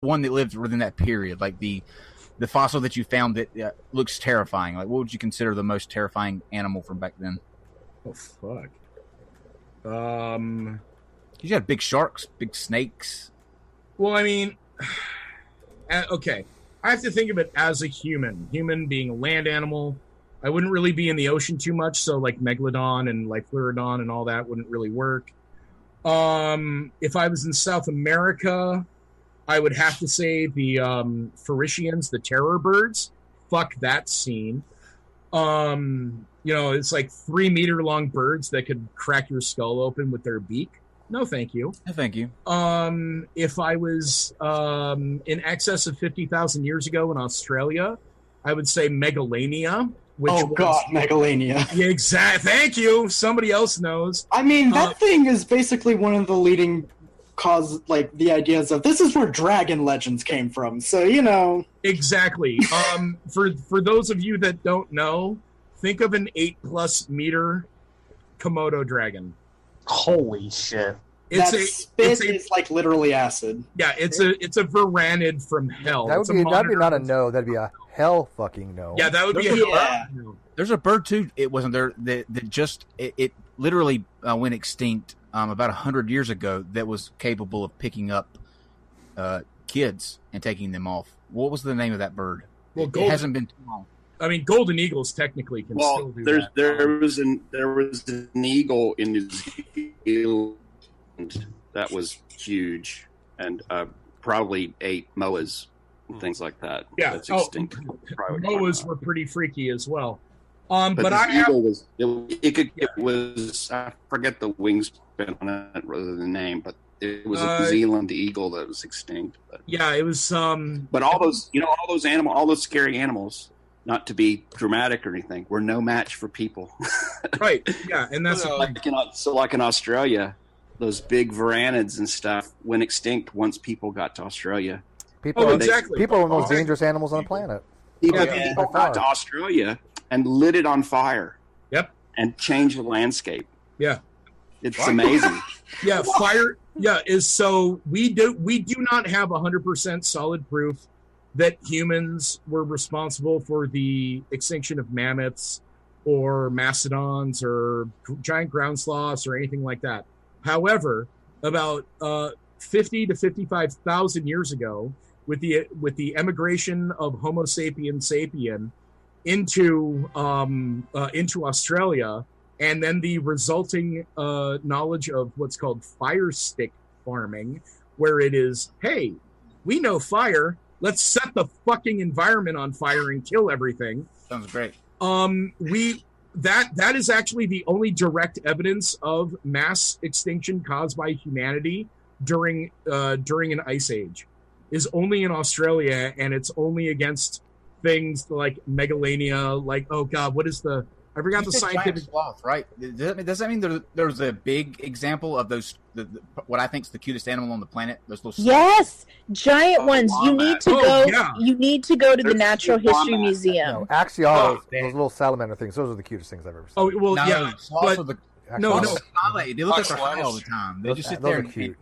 one that lived within that period, like the fossil that you found that looks terrifying. Like, what would you consider the most terrifying animal from back then? Oh fuck. You had big sharks, big snakes. Well, I mean, okay. I have to think of it as a human. Human being a land animal. I wouldn't really be in the ocean too much, so like Megalodon and like Fleurodon and all that wouldn't really work. If I was in South America, I would have to say the Farischians, the terror birds. Fuck that scene. It's like 3 meter long birds that could crack your skull open with their beak. No, thank you. No, thank you. If I was in excess of 50,000 years ago in Australia, I would say Megalania. Megalania. Yeah, exactly. Thank you. Somebody else knows. I mean, that thing is basically one of the leading the ideas of this is where dragon legends came from. So, Exactly. For those of you that don't know, think of an 8+ meter Komodo dragon. Holy shit. Spit is like literally acid. Yeah, it's a varanid from hell. That'd be not a no. That'd be a hell fucking no. Yeah, that would be a hell no. There's a bird too. It wasn't there that just it literally went extinct about 100 years ago. That was capable of picking up kids and taking them off. What was the name of that bird? Well, it hasn't been too long. I mean, golden eagles technically can still do that. There was an eagle in New Zealand that was huge and probably ate moas and things like that. Yeah, that's extinct. Moas were pretty freaky as well. But eagle was I forget the wingspan on it rather than the name, but it was a New Zealand eagle that was extinct. But, yeah, it was. But all those animals, all those scary animals. Not to be dramatic or anything, we're no match for people. Right. Yeah, and that's like in Australia, those big varanids and stuff went extinct once people got to Australia. People are the most dangerous animals on the planet. People got to Australia and lit it on fire. Yep. And changed the landscape. Yeah. It's amazing. Yeah, fire. Yeah, we do not have 100% solid proof that humans were responsible for the extinction of mammoths or mastodons or giant ground sloths or anything like that. However, about 50 to 55,000 years ago, with the emigration of Homo sapiens sapien into Australia, and then the resulting knowledge of what's called fire stick farming, where it is, hey, we know fire. Let's set the fucking environment on fire and kill everything. Sounds great. That is actually the only direct evidence of mass extinction caused by humanity during an ice age is only in Australia, and it's only against things like Megalania, like, oh god, what is the I forgot the scientific sloth, right? Does that mean there's a big example of those? What I think is the cutest animal on the planet. Those little yes, giant ones. You need to go. Yeah. You need to go to the Natural History Museum. No, axolotls, those little salamander things. Those are the cutest things I've ever seen. Oh well, no, yeah, but no. They look like they're high all the time. They just sit there and cute.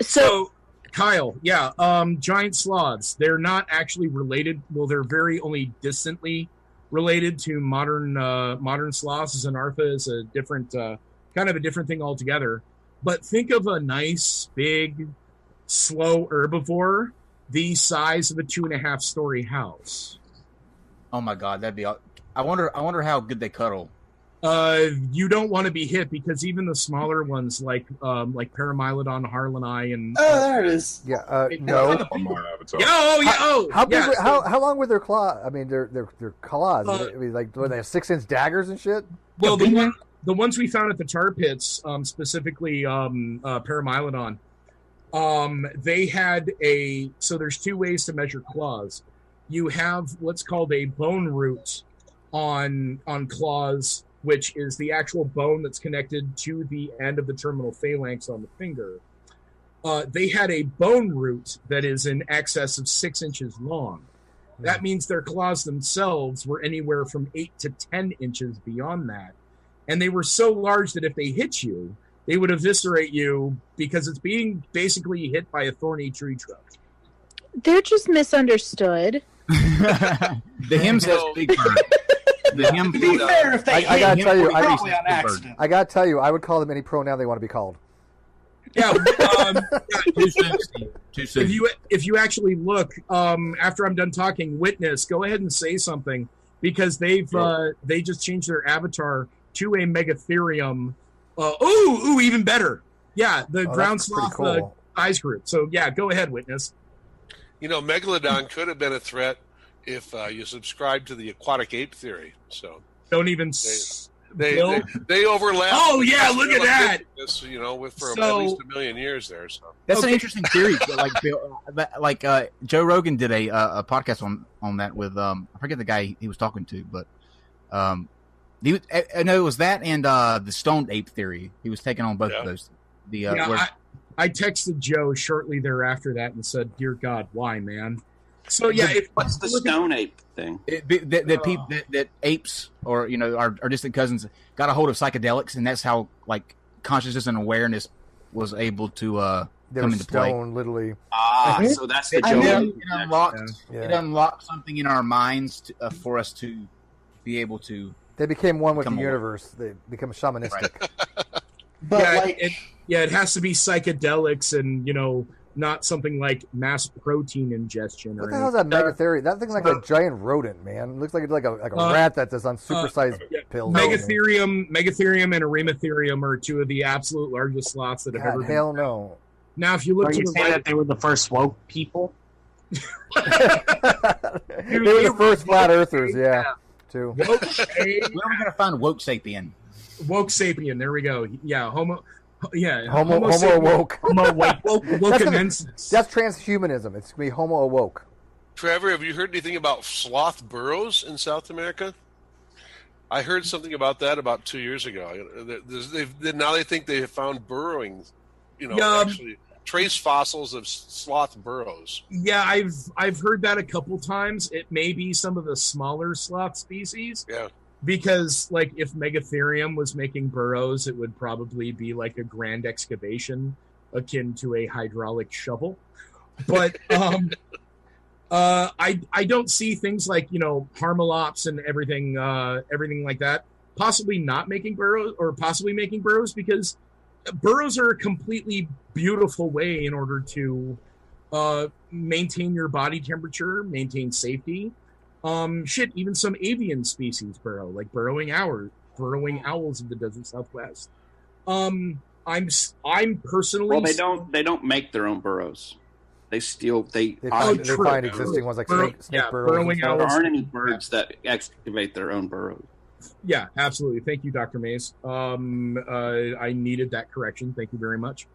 So, Kyle, yeah, giant sloths. They're not actually related. Well, they're very only distantly related to modern sloths. Xenartha is a different kind of a different thing altogether. But think of a nice, big, slow herbivore the size of a 2.5-story house. Oh my god, that'd be. I wonder how good they cuddle. You don't want to be hit because even the smaller ones like Paramylodon, Harlani, and there it is. Yeah, no. How long were their claws? I mean, their claws. I mean, like, were they have 6-inch daggers and shit? Well, the ones we found at the tar pits, specifically Paramylodon, they had so there's 2 ways to measure claws. You have what's called a bone root on claws, which is the actual bone that's connected to the end of the terminal phalanx on the finger. They had a bone root that is in excess of 6 inches long. That means their claws themselves were anywhere from 8 to 10 inches beyond that. And they were so large that if they hit you, they would eviscerate you because it's being basically hit by a thorny tree trunk. They're just misunderstood. The hymn says big bird. The hymn. To be fair, if they I gotta tell you, probably on accident. I gotta tell you, I would call them any pronoun they want to be called. Yeah. Too soon, Steve. Too soon. If you actually look, after I'm done talking, witness, go ahead and say something, because they just changed their avatar to a Megatherium. Even better. Yeah, the ground sloth cool. eyes group. So yeah, go ahead, witness. Megalodon could have been a threat if you subscribe to the aquatic ape theory. So don't even. They overlap. Oh yeah, look at that. For at least a million years there. So that's an interesting theory. Joe Rogan did a podcast on that with I forget the guy he was talking to, but I know it was that and the stoned ape theory. He was taking on both of those. I texted Joe shortly thereafter that and said, "Dear God, why, man?" So what's the stone ape thing? That apes or our distant cousins got a hold of psychedelics, and that's how consciousness and awareness was able to come into play. Literally. So that's the joke. It unlocked something in our minds for us to be able to. They became one with the universe. They become shamanistic. Right. But it has to be psychedelics and not something like mass protein ingestion. What the hell is that Megatherium? That thing's like a giant rodent, man. It looks like it's like a rat that's on supersized pills. Megatherium and Erematherium are two of the absolute largest sloths that have ever been. Hell no. Now, if you look to the say right, that they were the first woke people. They were the first flat earthers, too. Where are we gonna find woke sapien? Woke sapien. There we go. Yeah, Homo awoke. That's transhumanism. It's gonna be Homo awoke. Trevor, have you heard anything about sloth burrows in South America? I heard something about that about 2 years ago. Now they think they have found burrowing, actually trace fossils of sloth burrows. Yeah, I've heard that a couple times. It may be some of the smaller sloth species. Yeah. Because, if Megatherium was making burrows, it would probably be like a grand excavation akin to a hydraulic shovel. But I don't see things like, Harmalops and everything like that possibly not making burrows or possibly making burrows, because burrows are a completely beautiful way in order to maintain your body temperature, maintain safety. Even some avian species burrow, like burrowing owls in the desert Southwest. I'm personally. Well, they don't make their own burrows. They steal. They find existing ones like snake burrows. Burrowing owls. There aren't any birds that excavate their own burrows. Yeah, absolutely. Thank you, Dr. Mays. I needed that correction. Thank you very much.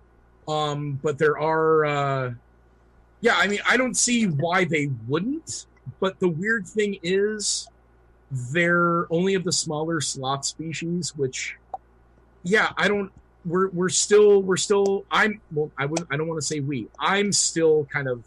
But there are. I don't see why they wouldn't. But the weird thing is, they're only of the smaller sloth species, which, I don't. We're still. I don't want to say we. I'm still kind of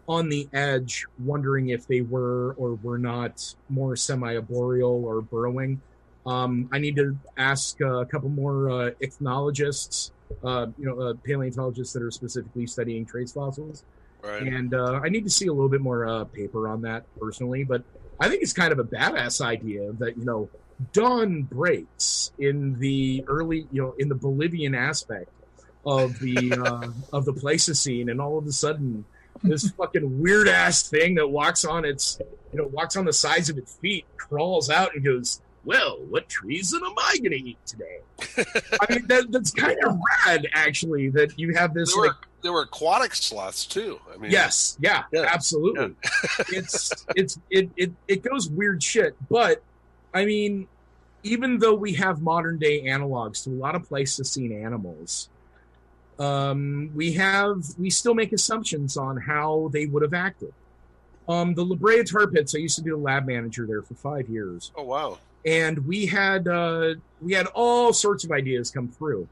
on the edge, wondering if they were or were not more semi-arboreal or burrowing. I need to ask a couple more ichnologists, paleontologists that are specifically studying trace fossils. Right. And I need to see a little bit more paper on that personally, but I think it's kind of a badass idea that, dawn breaks in the early, in the Bolivian aspect of the Pleistocene, and all of a sudden this fucking weird ass thing that walks on the sides of its feet, crawls out and goes, "Well, what treason am I going to eat today?" I mean, that's kind of rad, actually, that you have this. There were aquatic sloths too. I mean, yes, yeah. Absolutely. Yeah. It goes weird shit, but I mean, even though we have modern day analogs to a lot of Pleistocene animals, we still make assumptions on how they would have acted. The La Brea tar pits, I used to be the lab manager there for 5 years. Oh wow! And we had all sorts of ideas come through.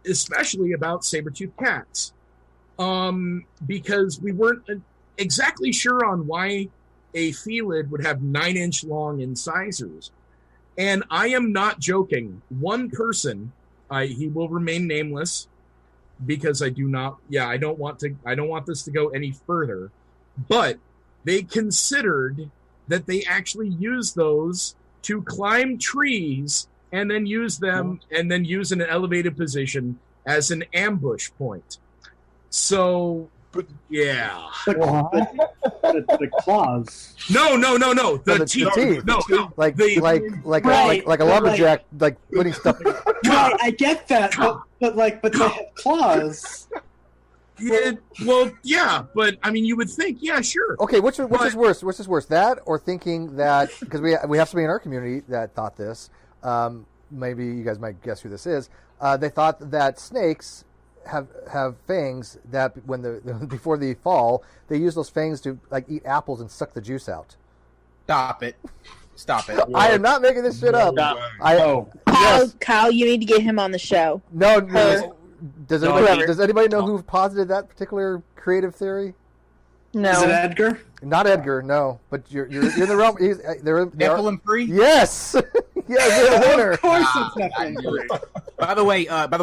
Especially about saber-toothed cats, because we weren't exactly sure on why a felid would have 9-inch long incisors. And I am not joking. One person, he will remain nameless, because I don't want this to go any further. But they considered that they actually use those to climb trees and then use them and then use in an elevated position as an ambush point. So, yeah. The claws. No. The teeth. No. Like a lumberjack, like putting stuff. Right, I get that, but they have claws. Yeah, well, yeah, but I mean, you would think, yeah, sure. Okay, which is worse? Which is worse, that or thinking that, because we have somebody in our community that thought this. Maybe you guys might guess who this is. They thought that snakes have fangs that before they fall, they use those fangs to like eat apples and suck the juice out. Stop it! I am not making this shit up. Kyle, you need to get him on the show. No. Does anybody know who posited that particular creative theory? No. Is it Edgar? Not Edgar, no. But you're in the realm. Nephilim free? Yes. Yes, the winner. Of course, it's Nephilim free. By the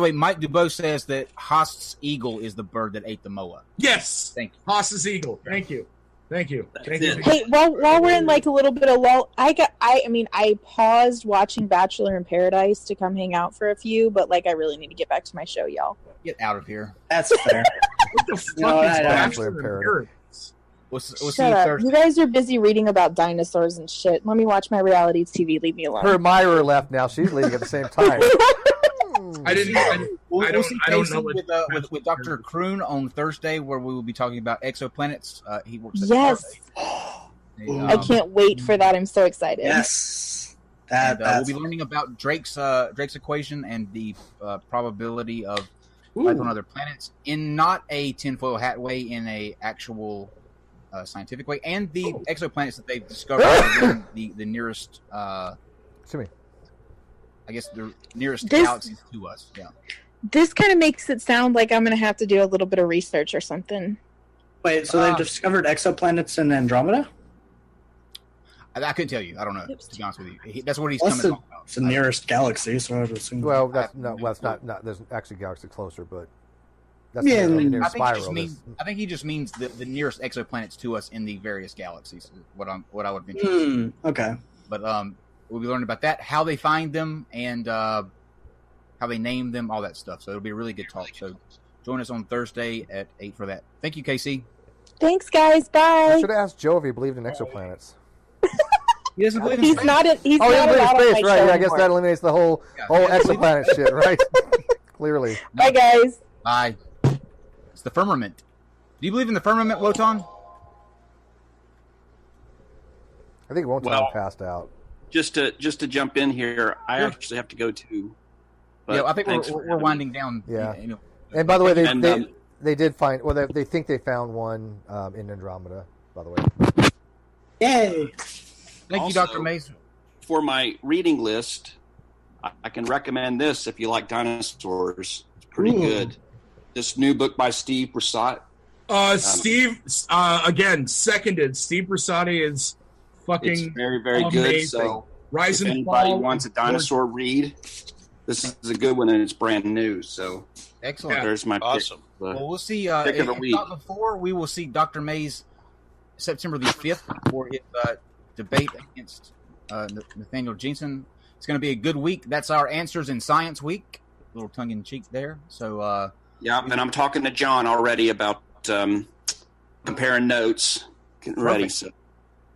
way, Mike Dubois says that Haast's eagle is the bird that ate the moa. Yes. Thank you. Haast's eagle. Thank you. Hey, while we're in like a little bit of lull, I paused watching Bachelor in Paradise to come hang out for a few, but like I really need to get back to my show, y'all. Get out of here. That's fair. What the fuck is Bachelor in Paradise? We'll Shut up. You guys are busy reading about dinosaurs and shit. Let me watch my reality TV. Leave me alone. Her admirer left now. She's leaving at the same time. I don't know with Dr. Kroon on Thursday, where we will be talking about exoplanets. He works at Yes. I can't wait for that. I'm so excited. Yes. We'll be learning about Drake's equation and the probability of life on other planets in not a tinfoil hat way, in a actual scientific way, and the exoplanets that they've discovered in the nearest. I guess the nearest galaxies to us. Yeah. This kind of makes it sound like I'm going to have to do a little bit of research or something. Wait, so they've discovered exoplanets in Andromeda? I couldn't tell you. I don't know. To be honest with you, that's what he's coming to talk about. It's the nearest galaxy, so I would assume. Well, it's not. There's actually a galaxy closer, but that's Yeah, the I nearest spiral. I think he just means the nearest exoplanets to us in the various galaxies. Is what I would mention. Okay. But we'll be learning about that, how they find them, and how they name them, all that stuff. So it'll be a really good talk. So join us on Thursday at 8 for that. Thank you, Casey. Thanks, guys. Bye. I should have asked Joe if he believed in exoplanets. He doesn't believe in He's space. not. He's not allowed on space, my right? show Yeah, I guess anymore. that eliminates the whole exoplanet shit, right? Clearly. Bye, guys. Bye. It's the firmament. Do you believe in the firmament, Wotan? I think Wotan passed out. Just to jump in here, I actually have to go too. Yeah, I think we're winding down. Yeah. You know. And by the way, they did find. Well, they think they found one in Andromeda. By the way. Yay! Thank you, Dr. Mason. For my reading list, I can recommend this if you like dinosaurs. It's pretty good. This new book by Steve Brissot. Steve, again, seconded. Steve Brissot is fucking It's very, very amazing. good. So Rise if and anybody Fall. wants a dinosaur read, this is a good one, and it's brand new. So Excellent. there's my Awesome. pick. Well, we'll see. Pick of the If week. not before, we will see Dr. Mays September the 5th for his debate against Nathaniel Jensen. It's going to be a good week. That's our Answers in Science week. A little tongue-in-cheek there. So, Yeah, and I'm talking to John already about comparing notes. Getting ready. So.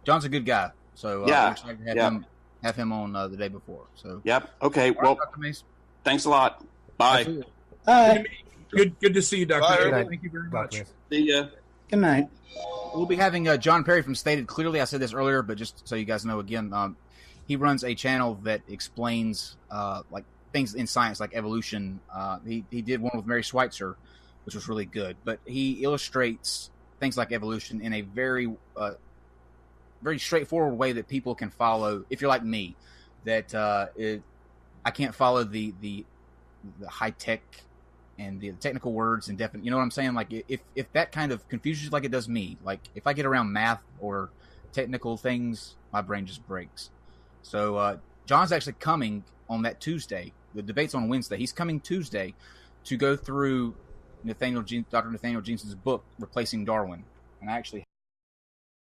John's a good guy. So, we're excited to have him on the day before. So, Yep. Okay. All Well, right, Dr. Mays. thanks a lot. Bye. Absolutely. Good to see you, Dr. Bye. Mason. Thank you very much. See ya. Good night. We'll be having John Perry from Stated Clearly. I said this earlier, but just so you guys know again, he runs a channel that explains like things in science, like evolution. He did one with Mary Schweitzer, which was really good. But he illustrates things like evolution in a very very straightforward way that people can follow. If you're like me, that I can't follow the high tech and the technical words and definite, you know what I'm saying? Like if that kind of confuses you like it does me, like if I get around math or technical things, my brain just breaks. So John's actually coming on that Tuesday. The debate's on Wednesday. He's coming Tuesday to go through Dr. Nathaniel Jensen's book, Replacing Darwin. And I actually